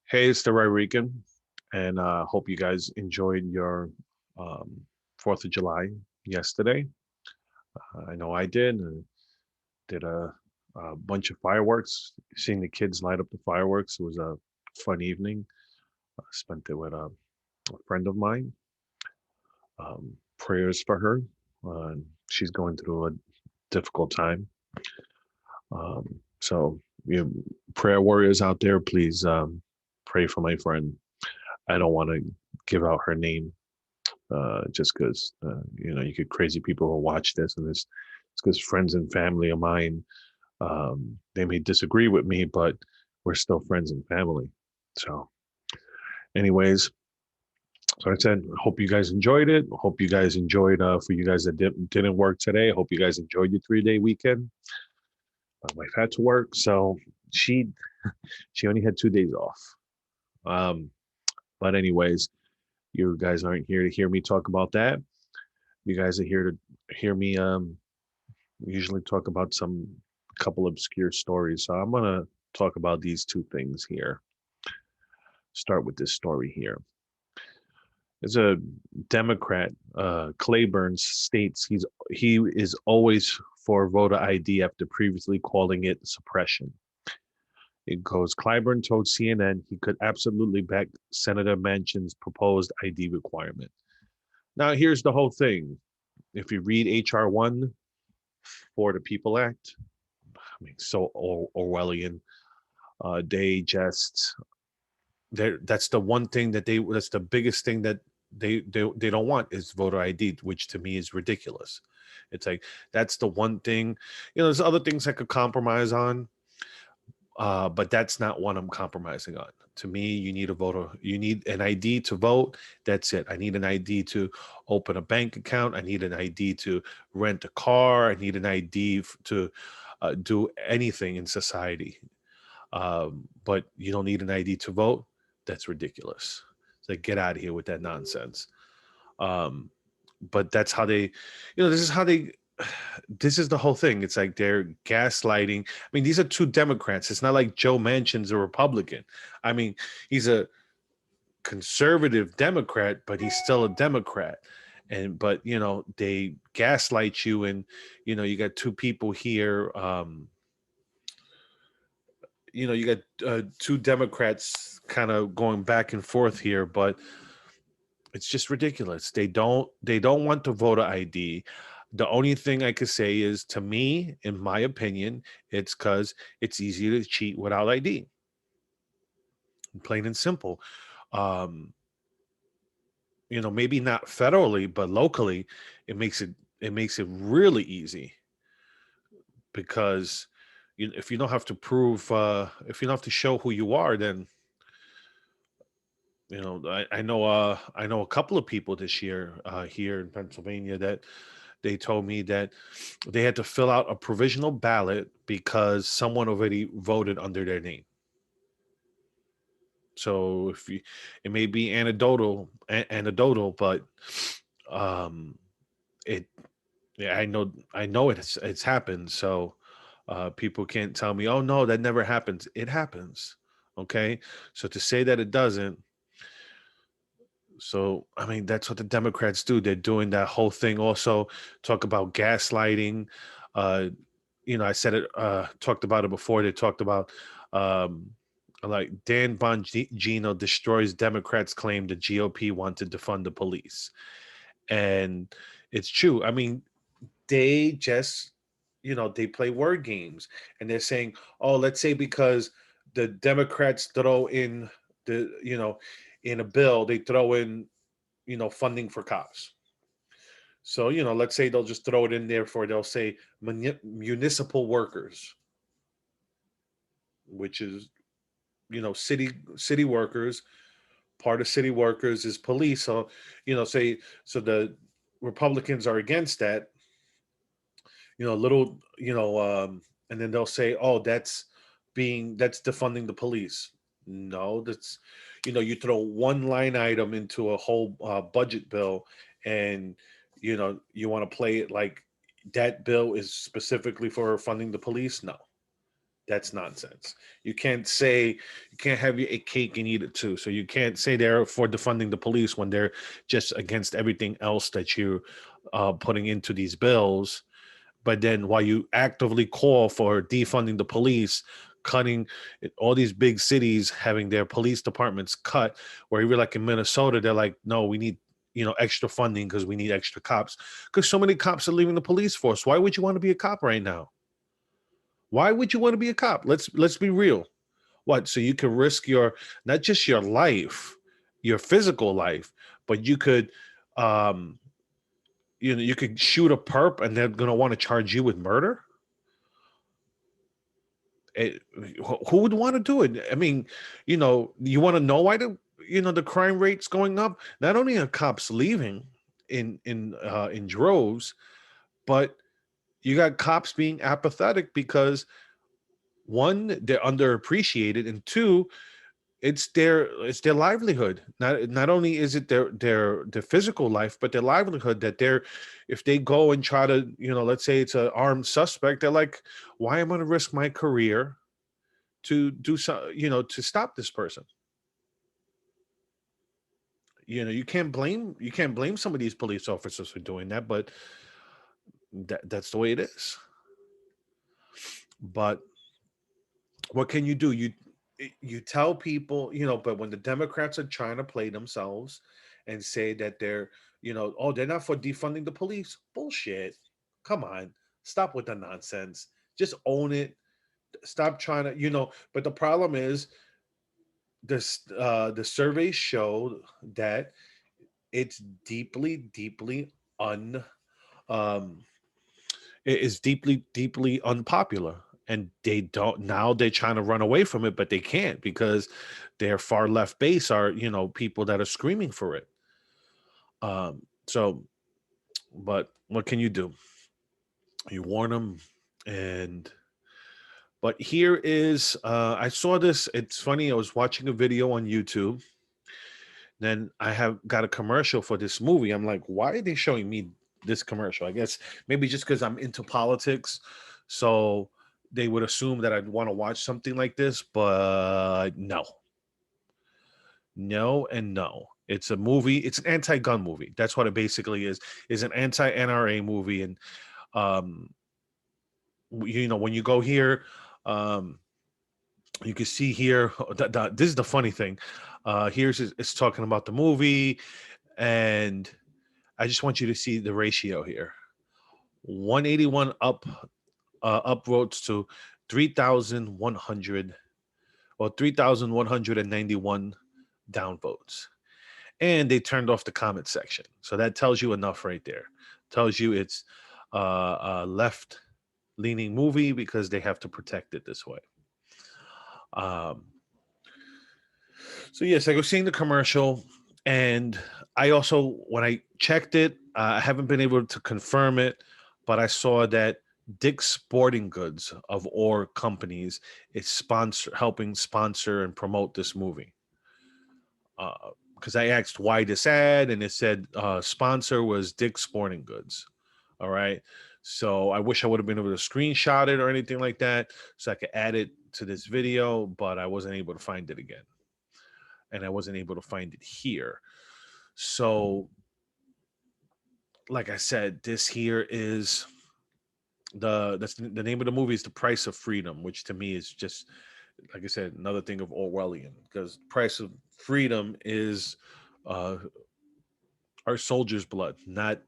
Hey, it's the Rican, and hope you guys enjoyed your 4th of July yesterday. I know I did. Did a bunch of fireworks. Seeing the kids light up the fireworks, it was a fun evening. Spent it with a friend of mine. Prayers for her. Uh, she's going through a difficult time. So, prayer warriors out there, please pray for my friend. I don't want to give out her name just because you get crazy people who watch this, and it's because friends and family of mine, they may disagree with me, but we're still friends and family. So, anyways, so I said, hope you guys enjoyed it. Hope you guys enjoyed. For you guys that didn't work today, hope you guys enjoyed your 3 day weekend. My wife had to work, so she she only had 2 days off. Um, but anyways, you guys aren't here to hear me talk about that. You guys are here to hear me usually talk about some couple obscure stories. So I'm gonna talk about these two things here. Start with this story here. There's a Democrat, Clayburn states he is always for voter ID after previously calling it suppression. It goes, Clyburn told CNN he could absolutely back Senator Manchin's proposed ID requirement. Now, here's the whole thing. If you read HR 1 for the People Act, I mean, so Orwellian. They just that's the one thing that's the biggest thing that they don't want is voter ID, which to me is ridiculous. It's like that's the one thing. There's other things I could compromise on, but that's not one I'm compromising on. To me, you need an ID to vote. That's it. I need an ID to open a bank account. I need an ID to rent a car. I need an ID to do anything in society. But you don't need an ID to vote. That's ridiculous. So get out of here with that nonsense. Um, but that's how this is how they, this is the whole thing. It's like they're gaslighting. I mean, these are two Democrats. It's not like Joe Manchin's a Republican. I mean, he's a conservative Democrat, but he's still a Democrat. But they gaslight you, and you got two people here. You got two Democrats kind of going back and forth here, but it's just ridiculous. They don't want the voter ID. The only thing I could say is, to me, in my opinion, it's because it's easy to cheat without ID. Plain and simple. Um, maybe not federally, but locally, it makes it really easy because if you don't have to prove, if you don't have to show who you are, then I know a couple of people this year here in Pennsylvania that they told me that they had to fill out a provisional ballot because someone already voted under their name. So it may be anecdotal, but um, it, yeah, I know it's happened. So people can't tell me, oh no, that never happens. It happens. Okay, so to say that it doesn't. So, I mean, that's what the Democrats do. They're doing that whole thing. Also, talk about gaslighting. Uh, I said it, talked about it before. They talked about, um, like, Dan Bongino destroys Democrats' claim the GOP wanted to defund the police. And it's true. I mean, they just, they play word games, and they're saying, oh, let's say because the Democrats throw in in a bill, they throw in funding for cops. So, let's say they'll just throw it in there they'll say municipal workers, which is, city workers. Part of city workers is police. So, say, so the Republicans are against that, little, and then they'll say, oh, that's defunding the police. No, that's, you throw one line item into a whole budget bill, and you want to play it like that bill is specifically for funding the police. No, That's nonsense. You can't say, you can't have your cake and eat it too. So you can't say they're for defunding the police when they're just against everything else that you're putting into these bills. But then while you actively call for defunding the police, cutting all these big cities having their police departments cut, where even like in Minnesota, they're like, no, we need, extra funding because we need extra cops because so many cops are leaving the police force. Why would you want to be a cop right now? Why would you want to be a cop? Let's be real. What? So you can risk your, not just your life, your physical life, but you could um you could shoot a perp and they're gonna want to charge you with murder. It, who would want to do it? I mean, you want to know why the crime rate's going up? Not only are cops leaving in droves, but you got cops being apathetic because one, they're underappreciated, and two, it's their livelihood. Not only is it their physical life, but their livelihood that they're, if they go and try to, let's say it's an armed suspect, they're like, why am I going to risk my career to do so, to stop this person? You can't blame some of these police officers for doing that, but that's the way it is. But what can you do? You tell people, but when the Democrats are trying to play themselves and say that they're, oh, they're not for defunding the police. Bullshit. Come on. Stop with the nonsense. Just own it. Stop trying to, but the problem is the surveys show that it's deeply, deeply un um it is deeply, deeply unpopular. And they don't, now they're trying to run away from it, but they can't because their far left base are, people that are screaming for it. So, but what can you do? You warn them. And, but here is, I saw this. It's funny. I was watching a video on YouTube. Then I have got a commercial for this movie. I'm like, why are they showing me this commercial? I guess maybe just because I'm into politics. So they would assume that I'd want to watch something like this, but no. No and no. It's a movie, it's an anti-gun movie. That's what it basically is an anti-NRA movie. And um, when you go here, um, you can see here this is the funny thing. Here's it's talking about the movie, and I just want you to see the ratio here. 181 up votes to 3,100 or 3,191 down votes. And they turned off the comment section. So that tells you enough right there. Tells you it's a left leaning movie because they have to protect it this way. Um, so yes, I was seeing the commercial, and I also, when I checked it, I haven't been able to confirm it, but I saw that Dick's Sporting Goods of all companies is helping sponsor and promote this movie. Because I asked why this ad, and it said sponsor was Dick's Sporting Goods. All right. So I wish I would have been able to screenshot it or anything like that so I could add it to this video, but I wasn't able to find it again. And I wasn't able to find it here. So, like I said, this here is the name of the movie is The Price of Freedom, which to me is just, like I said, another thing of Orwellian, because price of freedom is uh, our soldiers' blood, not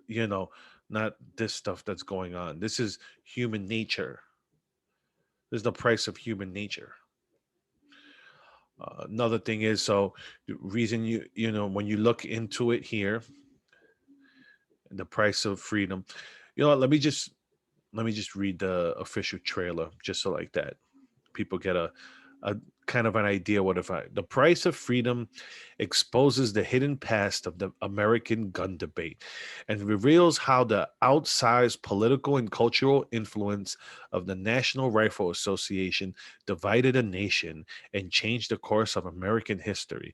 you know, not this stuff that's going on. This is human nature. This is the price of human nature. Another thing is, so the reason when you look into it here, the price of freedom. What, let me just read the official trailer just so like that people get a kind of an idea what if I the price of freedom exposes the hidden past of the American gun debate and reveals how the outsized political and cultural influence of the National Rifle Association divided a nation and changed the course of American history,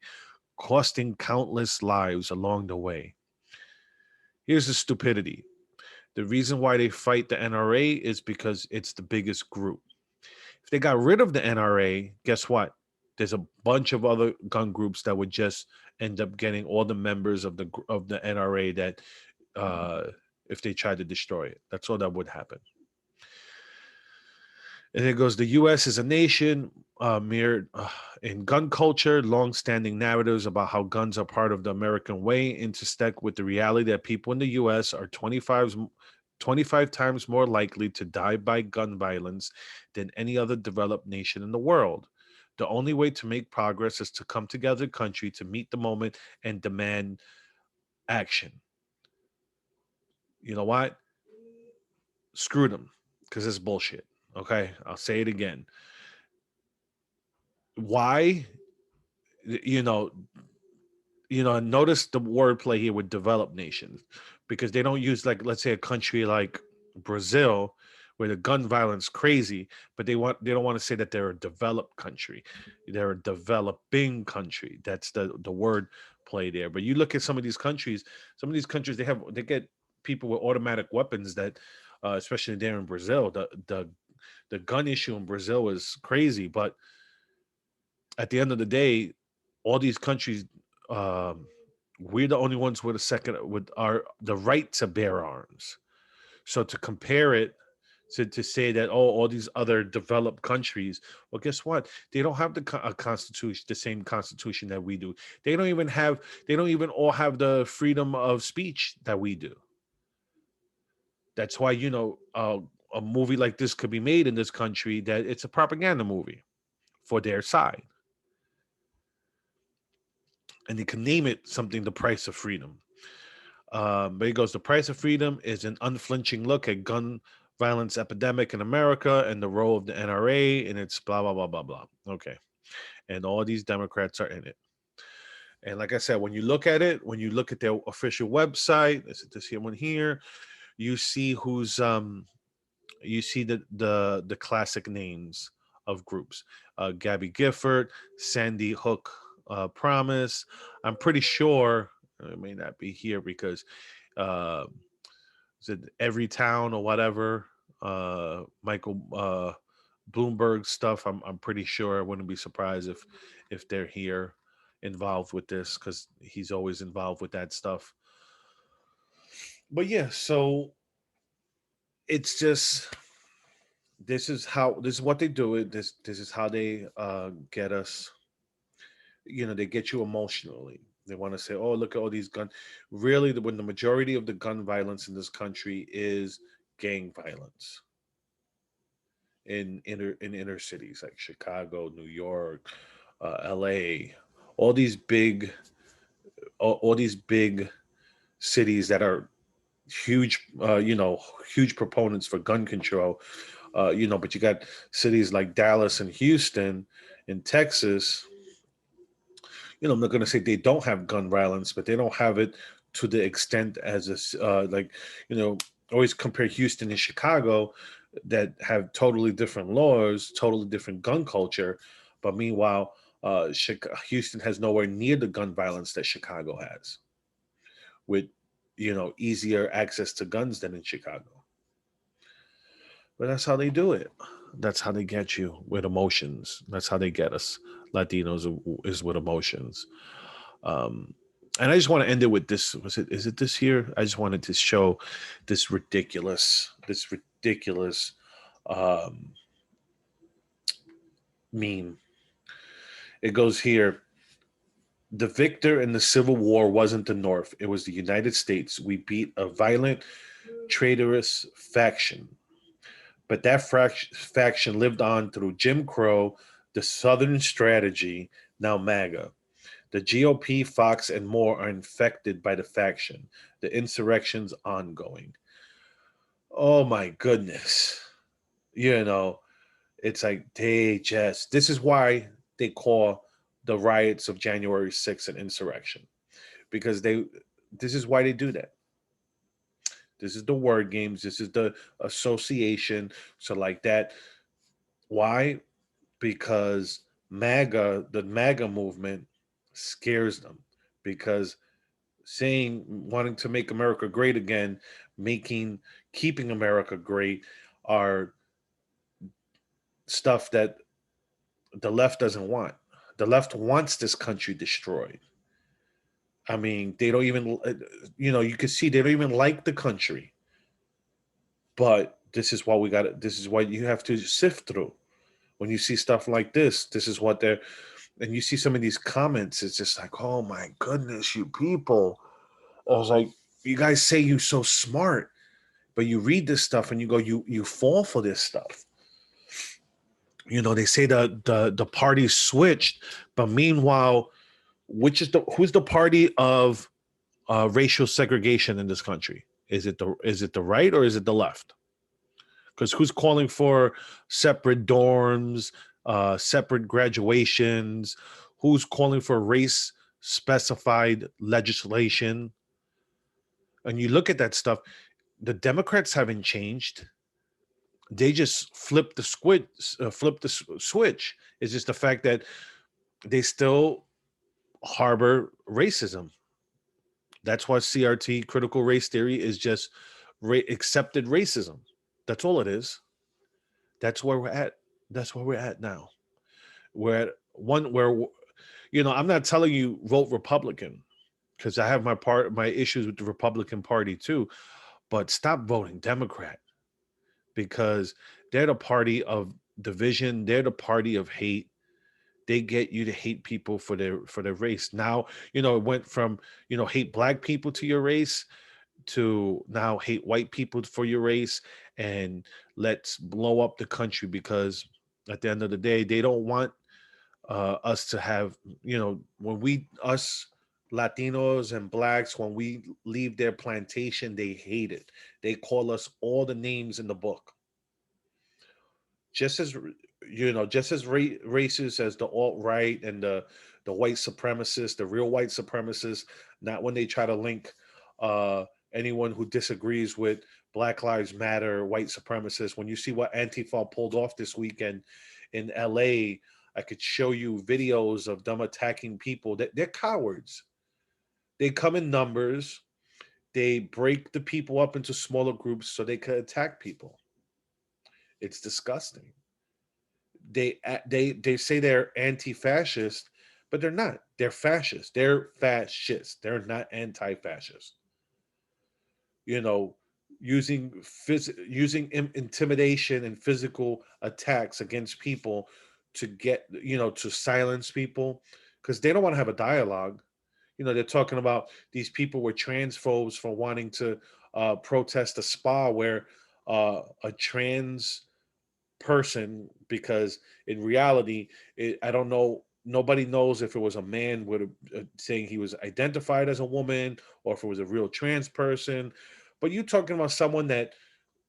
costing countless lives along the way. Here's the stupidity. The reason why they fight the NRA is because it's the biggest group. If they got rid of the NRA, guess what? There's a bunch of other gun groups that would just end up getting all the members of the NRA that uh, if they tried to destroy it. That's all that would happen. And it goes, the U.S. is a nation mirrored in gun culture. Long-standing narratives about how guns are part of the American way intersect with the reality that people in the U.S. are 25 times more likely to die by gun violence than any other developed nation in the world. The only way to make progress is to come together as a country to meet the moment and demand action. You know what? Screw them, because it's bullshit. Okay, I'll say it again. Why? You know, notice the wordplay here with developed nations, because they don't use, like, let's say a country like Brazil, where the gun violence crazy, but they don't want to say that they're a developed country. They're a developing country. That's the word play there. But you look at some of these countries they get people with automatic weapons that, especially there in Brazil, the gun issue in Brazil is crazy. But at the end of the day, all these countries, um, we're the only ones with a second with our the right to bear arms. So to compare it to say that, oh, all these other developed countries, well, guess what? They don't have a constitution, the same constitution that we do. They don't even all have the freedom of speech that we do. That's why, a movie like this could be made in this country, that it's a propaganda movie for their side, and they can name it something, the price of freedom. But he goes, the price of freedom is an unflinching look at gun violence epidemic in America and the role of the NRA, and it's blah blah blah blah blah. Okay, and all these Democrats are in it. And like I said, when you look at it, when you look at their official website, this here one here, you see you see the classic names of groups: Gabby Gifford, Sandy Hook, Promise. I'm pretty sure it may not be here because uh, is it Every Town or whatever? Michael Bloomberg stuff. I'm pretty sure. I wouldn't be surprised if they're here involved with this, because he's always involved with that stuff. But yeah, so it's just, this is what they do it. This is how they get us. They get you emotionally. They want to say, "Oh, look at all these guns." Really, when the majority of the gun violence in this country is gang violence in inner cities like Chicago, New York, L.A., all these big, all these big cities that are huge, huge proponents for gun control. But you got cities like Dallas and Houston in Texas. I'm not going to say they don't have gun violence, but they don't have it to the extent as like, always compare Houston and Chicago, that have totally different laws, totally different gun culture. But meanwhile, Houston has nowhere near the gun violence that Chicago has, with, easier access to guns than in Chicago. But that's how they do it. That's how they get you, with emotions. That's how they get us Latinos, is with emotions. Um, and I just want to end it with this. Is it this here? I just wanted to show this ridiculous um, meme. It goes here. The victor in the Civil War wasn't the North. It was the United States. We beat a violent, traitorous faction. But that faction lived on through Jim Crow, the Southern strategy, now MAGA. The GOP, Fox, and more are infected by the faction. The insurrection's ongoing. Oh my goodness. It's like this is why they call the riots of January 6th an insurrection. Because this is why they do that. This is the word games. This is the association. So like that. Why? Because the MAGA movement scares them, because wanting to make America great again, keeping America great, are stuff that the left doesn't want. The left wants this country destroyed. I mean, they don't even, you can see they don't even like the country. But this is what we got. This is what you have to sift through when you see stuff like this. This is what they're, and you see some of these comments. It's just like, oh my goodness, you people. I was like, you guys say you're so smart, but you read this stuff and you go, you fall for this stuff. They say the parties switched, but meanwhile, who's the party of racial segregation in this country? Is it the right or is it the left? Because who's calling for separate dorms, separate graduations? Who's calling for race specified legislation? And you look at that stuff, the Democrats haven't changed. They just flip the switch. It's just the fact that they still harbor racism. That's why CRT, critical race theory, is just accepted racism. That's all it is. That's where we're at. That's where we're at now. We're at one where I'm not telling you vote Republican because I have my issues with the Republican Party too. But stop voting Democrat because they're the party of division. They're the party of hate. They get you to hate people for their race. Now, it went from hate black people to your race to now hate white people for your race, and let's blow up the country because at the end of the day, they don't want us to have, when us Latinos and blacks, when we leave their plantation, they hate it. They call us all the names in the book, just as just as racist as the alt right and the white supremacists, the real white supremacists. Not when they try to link uh, anyone who disagrees with Black Lives Matter, white supremacists. When you see what Antifa pulled off this weekend in LA, I could show you videos of them attacking people. They're cowards. They come in numbers. They break the people up into smaller groups so they could attack people. It's disgusting. They say they're anti-fascist, but they're not. They're fascist. They're fascist. They're not anti-fascist. You know, using intimidation and physical attacks against people to get to silence people because they don't want to have a dialogue. They're talking about these people were transphobes for wanting to protest a spa where a trans person, because in reality, I don't know. Nobody knows if it was a man with saying he was identified as a woman or if it was a real trans person. But you're talking about someone that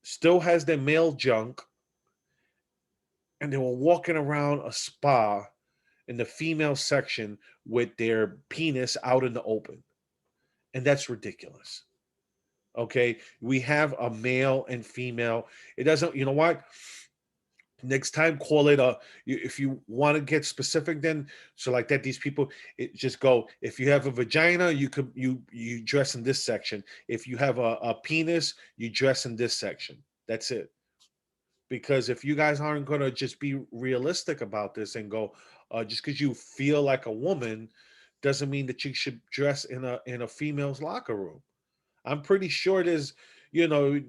still has their male junk and they were walking around a spa in the female section with their penis out in the open. And that's ridiculous. Okay. We have a male and female. It doesn't, you know what? Next time call it if you want to get specific, then so like that these people, just go, if you have a vagina, you dress in this section. If you have a penis, you dress in this section. That's it. Because if you guys aren't going to just be realistic about this and go, just because you feel like a woman doesn't mean that you should dress in a female's locker room. I'm pretty sure you know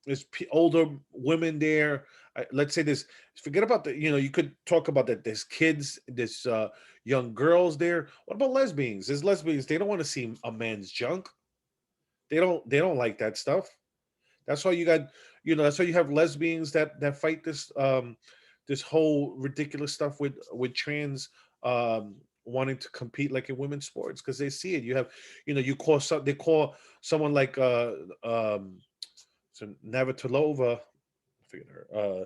there's older women there. Let's say this. Forget about you could talk about that. There's kids. There's young girls there. What about lesbians? There's lesbians. They don't want to see a man's junk. They don't like that stuff. That's why you got. That's why you have lesbians that fight this whole ridiculous stuff with trans wanting to compete like in women's sports because they see it. You have, they call someone like so Navratilova, I forget her.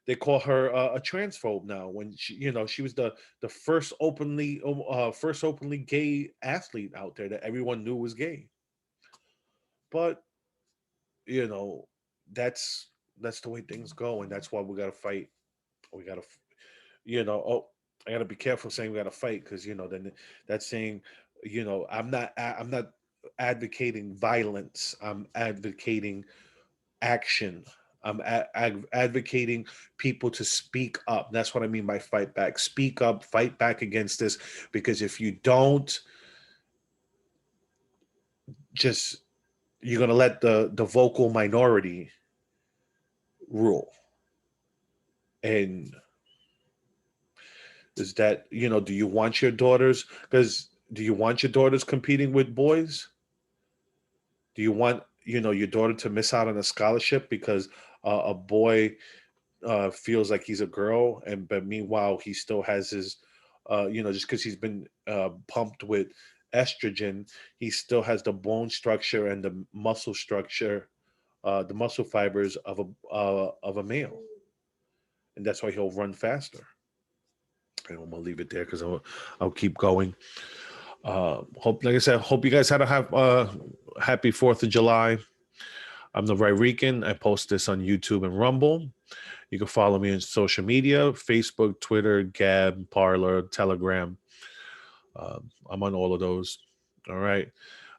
They call her a transphobe now. When she was the first openly gay athlete out there that everyone knew was gay. But you know, that's that's the way things go, and that's why we got to fight. We got to, Oh, I got to be careful saying we got to fight because then that's saying, I'm not advocating violence. I'm advocating action. I'm advocating people to speak up. That's what I mean by fight back. Speak up, fight back against this, because if you don't, just you're gonna let the vocal minority rule. And is that, do you want your daughters? Because do you want your daughters competing with boys? Do you want your daughter to miss out on a scholarship because a boy feels like he's a girl, but meanwhile he still has his, just because he's been pumped with estrogen, he still has the bone structure and the muscle structure, the muscle fibers of a male, and that's why he'll run faster. And I'm gonna leave it there because I'll keep going. Hope, like I said, hope you guys had a happy 4th of July. I'm the Right Rican. I post this on YouTube and Rumble. You can follow me on social media: Facebook, Twitter, Gab, Parler, Telegram. I'm on all of those. All right.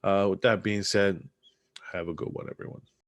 With that being said, have a good one, everyone.